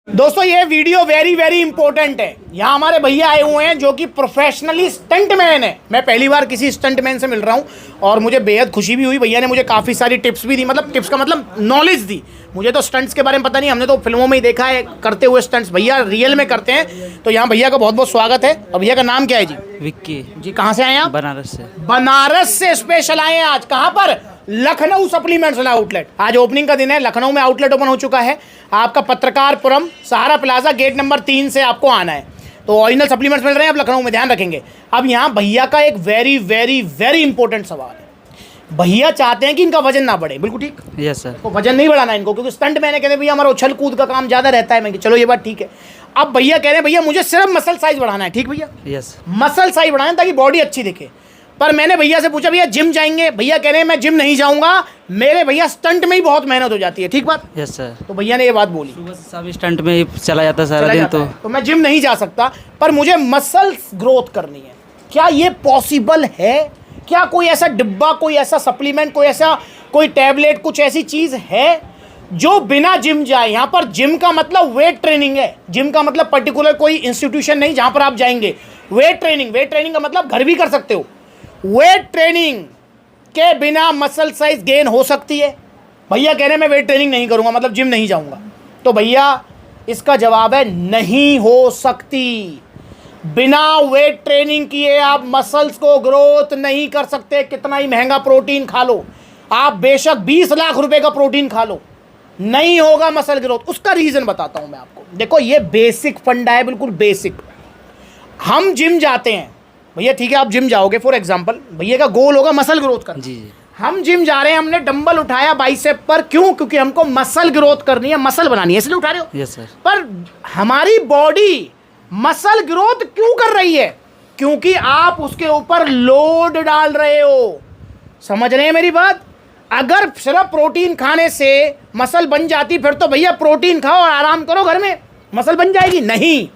दोस्तों ये video very very important है। यहाँ हमारे भैया आए हुए हैं जो कि प्रोफेशनली स्टंट मैन है। मैं पहली बार किसी स्टंट मैन से मिल रहा हूँ और मुझे बेहद खुशी भी हुई। भैया ने मुझे काफ़ी सारी टिप्स भी दी, मतलब टिप्स का मतलब नॉलेज दी। मुझे तो स्टंट्स के बारे में पता नहीं, हमने तो फिल्मों में ही देखा है करते हुए स्टंट्स। भैया रियल में करते हैं। तो यहाँ भैया का बहुत बहुत स्वागत है। और भैया का नाम क्या है जी? विक्की जी। कहाँ से आए आप? बनारस से। बनारस से स्पेशल आए हैं आज। कहाँ पर? Lucknow supplements outlet. आज ओपनिंग का दिन है। लखनऊ में आउटलेट ओपन हो चुका है आपका पत्रकारपुरम सहारा प्लाजा गेट नंबर 3 से आपको आना है। तो ओरिजिनल सप्लीमेंट्स मिल रहे हैं आप लखनऊ में, ध्यान रखेंगे। अब यहाँ भैया का एक वेरी वेरी वेरी इंपॉर्टेंट सवाल है। भैया चाहते हैं कि इनका वजन ना बढ़े। बिल्कुल ठीक। Yes sir. तो वजन नहीं बढ़ाना इनको, क्योंकि स्टंट मैंने कहते भैया हमारा उछल कूद का काम ज़्यादा रहता है। मैं चलो ये बात ठीक है। अब भैया कह रहे हैं भैया मुझे सिर्फ मसल साइज बढ़ाना है। ठीक भैया? यस। मसल साइज बढ़ाना है ताकि बॉडी अच्छी दिखे। पर मैंने भैया से पूछा भैया जिम जाएंगे? भैया कह रहे हैं मैं जिम नहीं जाऊंगा, मेरे भैया स्टंट में ही बहुत मेहनत हो जाती है। ठीक बात? Yes sir. तो भैया ने ये बात बोली। सुबह से शाम स्टंट में ही चला जाता है सारा दिन। तो मैं जिम नहीं जा सकता, पर मुझे मसल ग्रोथ करनी है। क्या ये पॉसिबल है? क्या कोई ऐसा डिब्बा, कोई ऐसा सप्लीमेंट, कोई टैबलेट, कुछ ऐसी चीज़ है जो बिना जिम जाए? यहाँ पर जिम का मतलब वेट ट्रेनिंग है। जिम का मतलब पर्टिकुलर कोई इंस्टीट्यूशन नहीं जहाँ पर आप जाएंगे। वेट ट्रेनिंग का मतलब घर भी कर सकते हो। वेट ट्रेनिंग के बिना मसल साइज गेन हो सकती है? भैया कह रहे हैं मैं वेट ट्रेनिंग नहीं करूंगा, मतलब जिम नहीं जाऊंगा। तो भैया इसका जवाब है नहीं हो सकती। बिना वेट ट्रेनिंग किए आप मसल्स को ग्रोथ नहीं कर सकते। कितना ही महंगा प्रोटीन खा लो आप, बेशक 20 लाख रुपए का प्रोटीन खा लो, नहीं होगा मसल ग्रोथ। उसका रीजन बताता हूं मैं आपको। देखो ये बेसिक फंडा है, बिल्कुल बेसिक। हम जिम जाते हैं भैया, ठीक है आप जिम जाओगे फॉर एग्जांपल, भैया का गोल होगा मसल ग्रोथ करना। जी जी। हम जिम जा रहे हैं, हमने डंबल उठाया बाइसेप पर, क्यों? क्योंकि हमको मसल ग्रोथ करनी है, मसल बनानी है, इसलिए उठा रहे हो। Yes sir. पर हमारी बॉडी मसल ग्रोथ क्यों कर रही है? क्योंकि आप उसके ऊपर लोड डाल रहे हो। समझ रहे हैं मेरी बात? अगर सिर्फ प्रोटीन खाने से मसल बन जाती फिर तो भैया प्रोटीन खाओ और आराम करो घर में, मसल बन जाएगी। नहीं,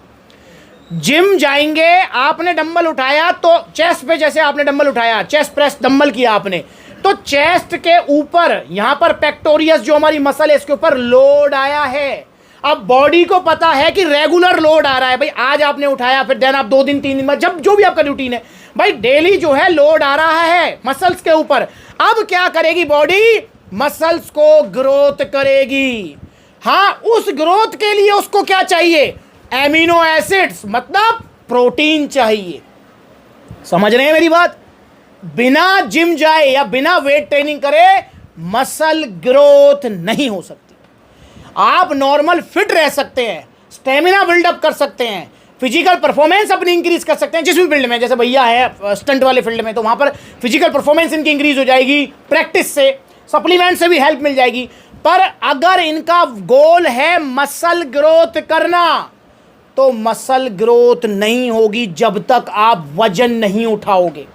जिम जाएंगे, आपने डंबल उठाया तो चेस्ट पे, जैसे आपने डंबल उठाया, चेस्ट प्रेस डंबल किया आपने, तो चेस्ट के ऊपर यहाँ पर पेक्टोरियस जो हमारी मसल है इसके ऊपर लोड आया है। अब बॉडी को पता है कि रेगुलर लोड आ रहा है भाई। आज आपने उठाया, फिर देन आप 2 दिन 3 दिन बाद, जब जो भी आपका रूटीन है भाई, डेली जो है लोड आ रहा है मसल्स के ऊपर। अब क्या करेगी बॉडी? मसल्स को ग्रोथ करेगी। हाँ, उस ग्रोथ के लिए उसको क्या चाहिए? एमिनो एसिड्स, मतलब प्रोटीन चाहिए। समझ रहे हैं मेरी बात? बिना जिम जाए या बिना वेट ट्रेनिंग करे मसल ग्रोथ नहीं हो सकती। आप नॉर्मल फिट रह सकते हैं, स्टेमिना बिल्डअप कर सकते हैं, फिजिकल परफॉर्मेंस अपनी इंक्रीज कर सकते हैं जिस भी फील्ड में। जैसे भैया है स्टंट वाले फील्ड में, तो वहां पर फिजिकल परफॉर्मेंस इनकी इंक्रीज हो जाएगी प्रैक्टिस से, सप्लीमेंट से भी हेल्प मिल जाएगी। पर अगर इनका गोल है मसल ग्रोथ करना, तो मसल ग्रोथ नहीं होगी जब तक आप वजन नहीं उठाओगे।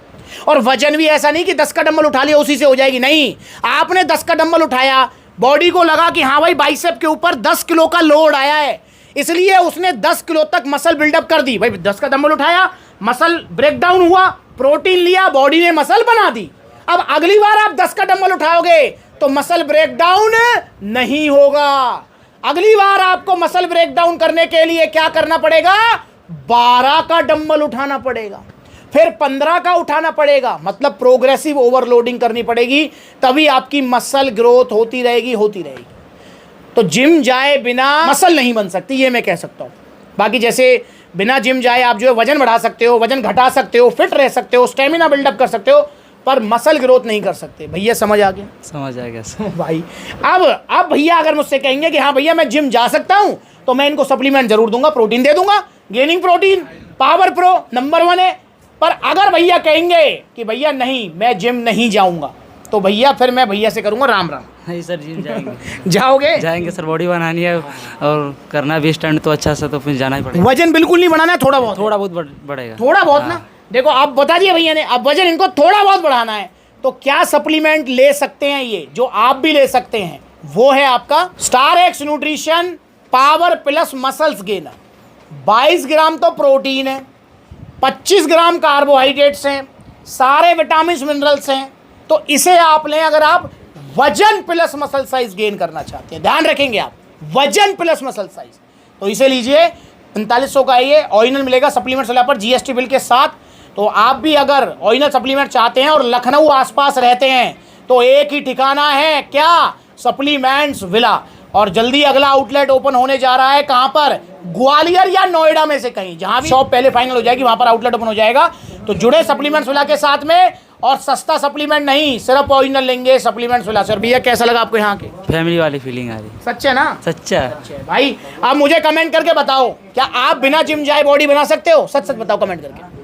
और वजन भी ऐसा नहीं कि 10 का डंबल उठा लिया उसी से हो जाएगी। नहीं, आपने 10 का डंबल उठाया, बॉडी को लगा कि हाँ भाई बाइसेप के ऊपर 10 किलो का लोड आया है, इसलिए उसने 10 किलो तक मसल बिल्डअप कर दी। भाई 10 का डंबल उठाया, मसल ब्रेकडाउन हुआ, प्रोटीन लिया, बॉडी ने मसल बना दी। अब अगली बार आप 10 का डंबल उठाओगे तो मसल ब्रेकडाउन नहीं होगा। अगली बार आपको मसल ब्रेकडाउन करने के लिए क्या करना पड़ेगा? 12 का डंबल उठाना पड़ेगा, फिर 15 का उठाना पड़ेगा। मतलब प्रोग्रेसिव ओवरलोडिंग करनी पड़ेगी, तभी आपकी मसल ग्रोथ होती रहेगी। तो जिम जाए बिना मसल नहीं बन सकती, ये मैं कह सकता हूँ। बाकी जैसे बिना जिम जाए आप जो है वजन बढ़ा सकते हो, वजन घटा सकते हो, फिट रह सकते हो, स्टेमिना बिल्डअप कर सकते हो, पर मसल ग्रोथ नहीं कर सकते। भैया समझ आ गया? समझ आ गया सर। भाई अब भैया अगर मुझसे कहेंगे कि हाँ भैया मैं जिम जा सकता हूँ, तो मैं इनको सप्लीमेंट जरूर दूंगा, प्रोटीन दे दूंगा, gaining protein, power pro number 1 है। पर अगर भैया कहेंगे कि भैया नहीं मैं जिम नहीं जाऊंगा, तो भैया फिर मैं भैया से करूंगा राम राम। नहीं सर, जिम जाएंगे। जाओगे? जाएंगे सर, बॉडी बनानी है और करना भी स्टंट तो अच्छा सा, तो फिर जाना ही पड़ेगा। वजन बिल्कुल नहीं बढ़ाना है, थोड़ा बहुत बढ़ेगा। थोड़ा बहुत ना। देखो आप बता दिए भैया ने, अब वजन इनको थोड़ा बहुत बढ़ाना है, तो क्या सप्लीमेंट ले सकते हैं ये, जो आप भी ले सकते हैं? वो है आपका star x nutrition power plus muscles gainer. 22 ग्राम तो प्रोटीन है, 25 ग्राम कार्बोहाइड्रेट्स हैं, सारे विटामिन मिनरल्स हैं। तो इसे आप लें अगर आप वजन प्लस मसल साइज गेन करना चाहते हैं। ध्यान रखेंगे आप, वजन प्लस मसल साइज। तो इसे लीजिए, 4500 का ये ओरिजिनल मिलेगा सप्लीमेंट विला पर जीएसटी बिल के साथ। तो आप भी अगर ओरिजिनल सप्लीमेंट चाहते हैं और लखनऊ आसपास रहते हैं तो एक ही ठिकाना है, क्या, सप्लीमेंट्स विला। और जल्दी अगला आउटलेट ओपन होने जा रहा है, कहां पर, ग्वालियर या नोएडा में से कहीं, जहां भी शॉप पहले फाइनल हो जाएगी वहां पर आउटलेट ओपन हो जाएगा। तो जुड़े सप्लीमेंट्स विला के साथ में, और सस्ता सप्लीमेंट नहीं, सिर्फ ओरिजिनल लेंगे सप्लीमेंट्स विला से। और भैया कैसा लगा आपको यहाँ के? फैमिली वाली फीलिंग आ रही। सच है ना? सच्चा। भाई आप मुझे कमेंट करके बताओ, क्या आप बिना जिम जाए बॉडी बना सकते हो? सच सच बताओ कमेंट करके।